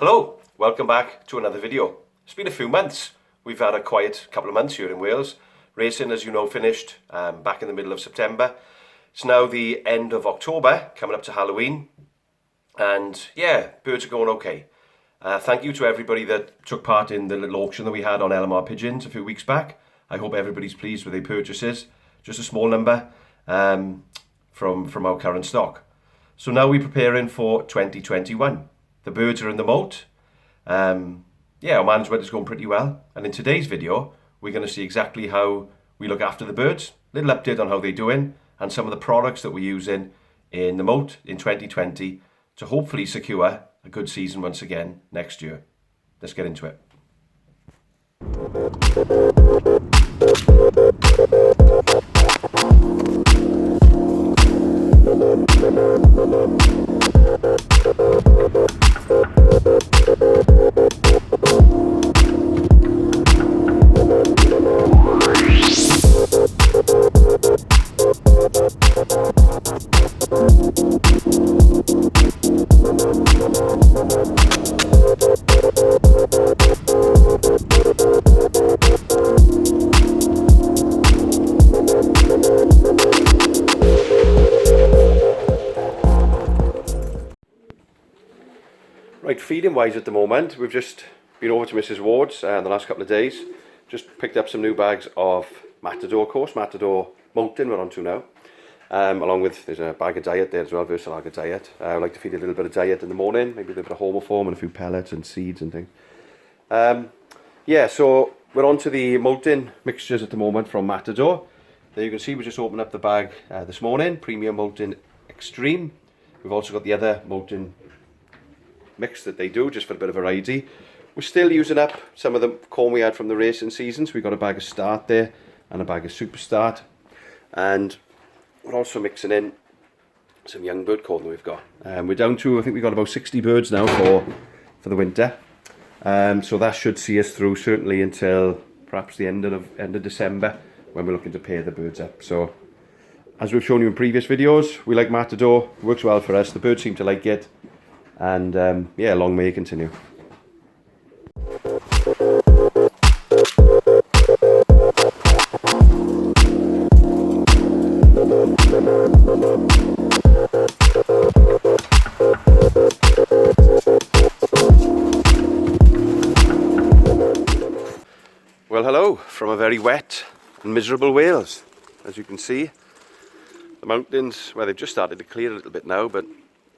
Hello, welcome back to another video. It's been a few months. We've had a quiet couple of months here in Wales. Racing, as you know, finished back in the middle of September. It's now the end of October, coming up to Halloween. And yeah, birds are going okay. Thank you to everybody that took part in the little auction that we had on LMR Pigeons a few weeks back. I hope everybody's pleased with their purchases. Just a small number from our current stock. So now we're preparing for 2021. The birds are in the moult. Our management is going pretty well. And in today's video, we're going to see exactly how we look after the birds, a little update on how they're doing, and some of the products that we're using in the moult in 2020 to hopefully secure a good season once again next year. Let's get into it. Right, feeding wise at the moment, we've just been over to Mrs. Ward's the last couple of days. Just picked up some new bags of Matador, of course, Matador Moulting we're on to now. Along with, there's a bag of diet there as well, Versalaga diet. I like to feed a little bit of diet in the morning, maybe a little bit of homoform and a few pellets and seeds and things. So we're on to the moulting mixtures at the moment from Matador. There you can see we just opened up the bag this morning, Premium Moulting Extreme. We've also got the other moulting mix that they do, just for a bit of variety. We're still using up some of the corn we had from the racing seasons. We've got a bag of Start there and a bag of Super Start. And we're also mixing in some young bird corn that we've got. We're down to, I think we've got about 60 birds now for the winter. So that should see us through certainly until perhaps the end of December, when we're looking to pair the birds up. So as we've shown you in previous videos, we like Matador. It works well for us. The birds seem to like it. And long may it continue. Well, hello from a very wet and miserable Wales. As you can see, the mountains, well, they've just started to clear a little bit now, but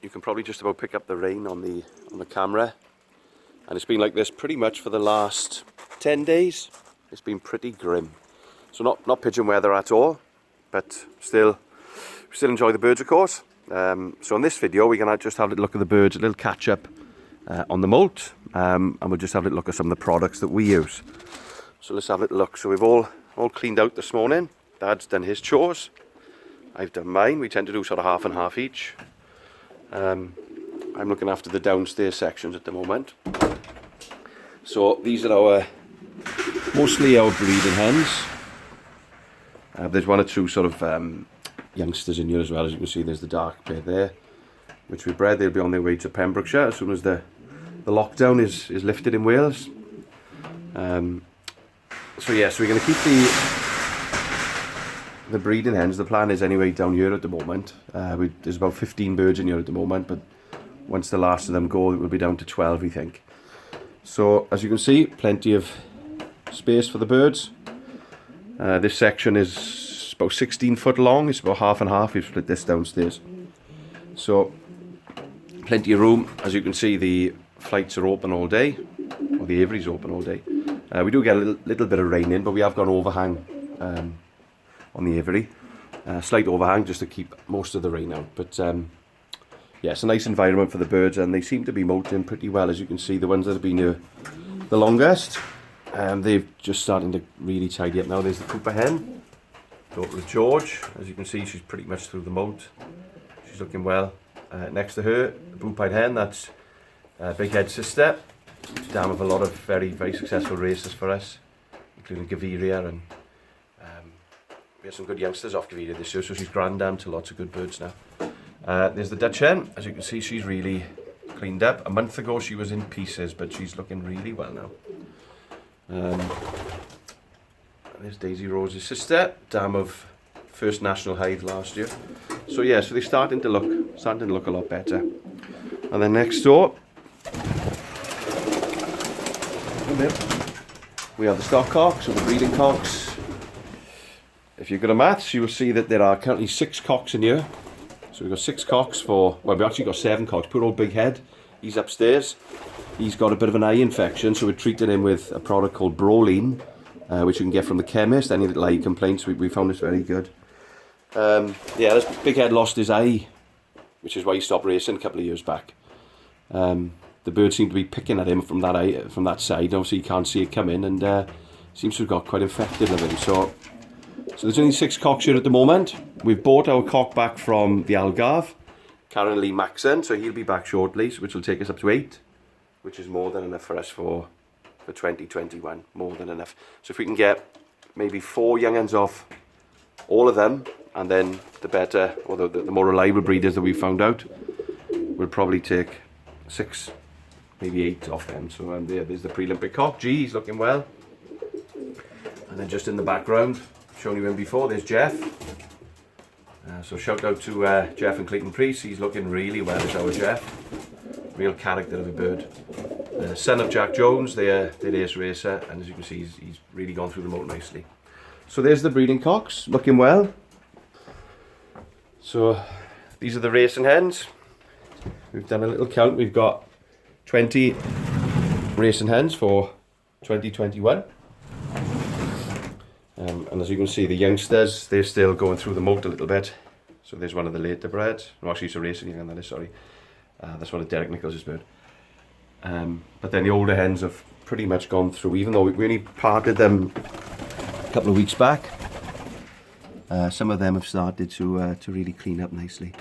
you can probably just about pick up the rain on the camera. And it's been like this pretty much for the last 10 days. It's been pretty grim. So not pigeon weather at all, but still enjoy the birds, of course. So in this video, we're going to just have a little look at the birds, a little catch up on the moult, and we'll just have a little look at some of the products that we use. So let's have a little look. So we've all cleaned out this morning. Dad's done his chores. I've done mine. We tend to do sort of half and half each. I'm looking after the downstairs sections at the moment. So these are mostly our breeding hens. There's one or two sort of youngsters in here as well. As you can see, there's the dark pair there, which we bred. They'll be on their way to Pembrokeshire as soon as the lockdown is lifted in Wales. So we're going to keep the breeding hens. The plan is anyway down here at the moment. There's about 15 birds in here at the moment, but once the last of them go, it will be down to 12, we think. So as you can see, plenty of space for the birds. This section is about 16 foot long. It's about half and half. We've split this downstairs. So plenty of room. As you can see, the flights are open all day, or the aviary's open all day. We do get a little bit of rain in, but we have got an overhang on the aviary. Slight overhang just to keep most of the rain out. But it's a nice environment for the birds, and they seem to be moulting pretty well. As you can see, the ones that have been here the longest, they've just starting to really tidy up now. There's the Cooper hen, daughter of George. As you can see, she's pretty much through the moult. She's looking well. Next to her, the blue-pied hen, that's Big Head's sister. Dam of a lot of very, very successful races for us, including Gaviria, and we had some good youngsters off Gaviria this year, so she's granddam to lots of good birds now. There's the Dutch hen. As you can see, she's really cleaned up. A month ago she was in pieces, but she's looking really well now. There's Daisy Rose's sister, dam of first national hive last year. So yeah, so they're starting to look a lot better. And then next door, we have the stock cocks, or the breeding cocks. If you're good at maths, you will see that there are currently 6 cocks in here. So we've got 6 cocks for, well, we've actually got 7 cocks. Poor old Big Head, he's upstairs. He's got a bit of an eye infection, so we're treating him with a product called Broline, which you can get from the chemist. Any little eye complaints, we found this very good. Yeah, this Big Head lost his eye, which is why he stopped racing a couple of years back. The bird seemed to be picking at him from that eye, from that side. Obviously, you can't see it coming, and seems to have got quite infected with him. So there's only 6 cocks here at the moment. We've bought our cock back from the Algarve, Karen Lee Maxon, so he'll be back shortly, which will take us up to 8, which is more than enough for us for 2021. More than enough. So if we can get maybe 4 young uns off all of them, and then the better, or the more reliable breeders that we've found out, we'll probably take 6, maybe 8 off them. So there's the pre-Olympic cock. G, he's looking well. And then just in the background, shown you him before, there's Jeff. So shout out to Jeff and Clayton Priest. He's looking really well, is our Jeff. Real character of a bird. Son of Jack Jones, the ace racer, and as you can see, he's really gone through the moult nicely. So there's the breeding cocks, looking well. So these are the racing hens. We've done a little count. We've got 20 racing hens for 2021. And as you can see, the youngsters, they're still going through the moult a little bit. So there's one of the later breds. No, actually it's a racing young, that is, sorry. That's one of Derek Nichols' bird. But then the older hens have pretty much gone through, even though we only parted them a couple of weeks back. Some of them have started to really clean up nicely.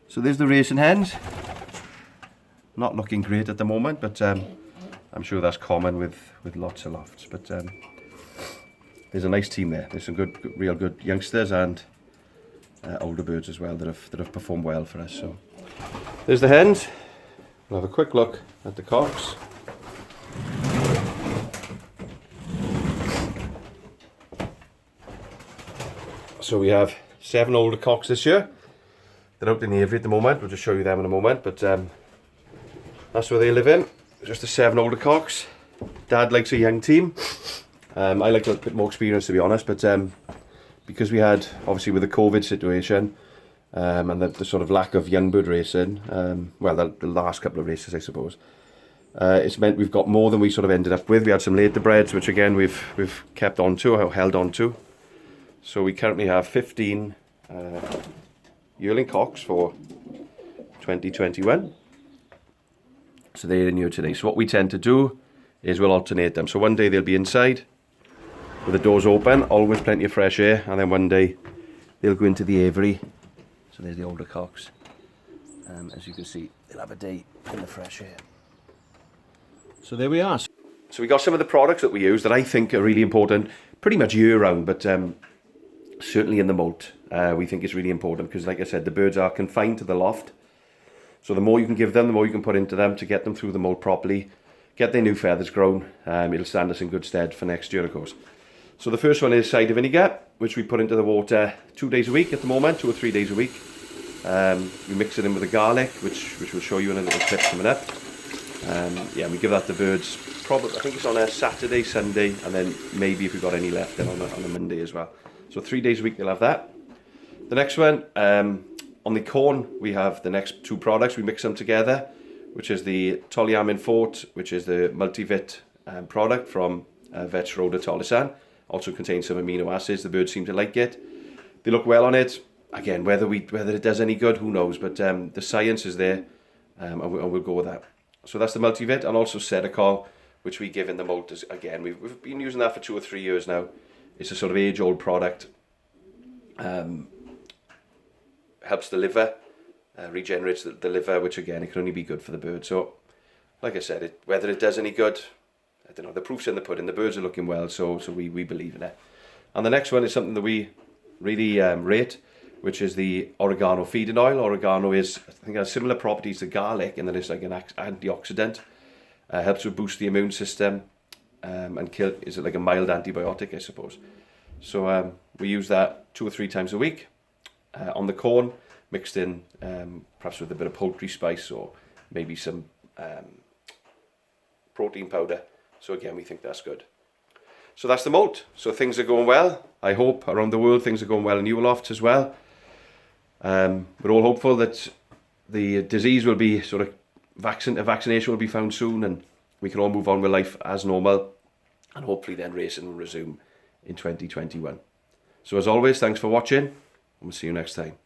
So there's the racing hens. Not looking great at the moment, but I'm sure that's common with lots of lofts. But there's a nice team there. There's some real good youngsters and older birds as well that have performed well for us. So there's the hens. We'll have a quick look at the cocks. So we have 7 older cocks this year. They're out in the aviary at the moment. We'll just show you them in a moment. But that's where they live in. Just the 7 older cocks. Dad likes a young team. I like a little bit more experience, to be honest. But because we had, obviously with the COVID situation, and the sort of lack of young bird racing, well, the last couple of races, I suppose, it's meant we've got more than we sort of ended up with. We had some later breds, which again we've kept on to, or held on to. So we currently have 15 yearling cocks for 2021. So they're in here today. So what we tend to do is we'll alternate them. So one day they'll be inside with the doors open, always plenty of fresh air, and then one day they'll go into the aviary. So there's the older cocks. As you can see, they'll have a day in the fresh air. So there we are. So we got some of the products that we use that I think are really important, pretty much year round, but certainly in the moult. We think it's really important because, like I said, the birds are confined to the loft. So the more you can give them, the more you can put into them to get them through the moult properly, get their new feathers grown. It'll stand us in good stead for next year, of course. So the first one is cider vinegar, which we put into the water 2 days a week at the moment, 2 or 3 days a week. We mix it in with the garlic, which we'll show you in a little clip coming up. Yeah, we give that to birds, probably, I think it's on a Saturday, Sunday, and then maybe if we've got any left, then on a Monday as well. So 3 days a week they'll have that. The next one, on the corn, we have the next 2 products. We mix them together, which is the Toliamin Fort, which is the multivit product from Vetch Rhoda Tolisan. Also contains some amino acids. The birds seem to like it. They look well on it. Again, whether it does any good, who knows? But the science is there, and we'll go with that. So that's the multivit, and also Sedacol, which we give in the moult. Again, we've been using that for 2 or 3 years now. It's a sort of age-old product. Helps the liver, regenerates the liver, which again, it can only be good for the bird. So, like I said, whether it does any good, I don't know. The proof's in the pudding. The birds are looking well, so we believe in it. And the next one is something that we really rate, which is the Oregano Feeding Oil. Oregano is, I think, has similar properties to garlic, I think, has similar properties to garlic in that it's like an antioxidant. Helps to boost the immune system and is it like a mild antibiotic, I suppose. So we use that 2 or 3 times a week on the corn, mixed in perhaps with a bit of poultry spice or maybe some protein powder. So again, we think that's good. So that's the moult. So things are going well. I hope around the world things are going well in your lofts as well. We're all hopeful that the disease will be sort of vaccination will be found soon, and we can all move on with life as normal, and hopefully then racing will resume in 2021. So as always, thanks for watching, and we'll see you next time.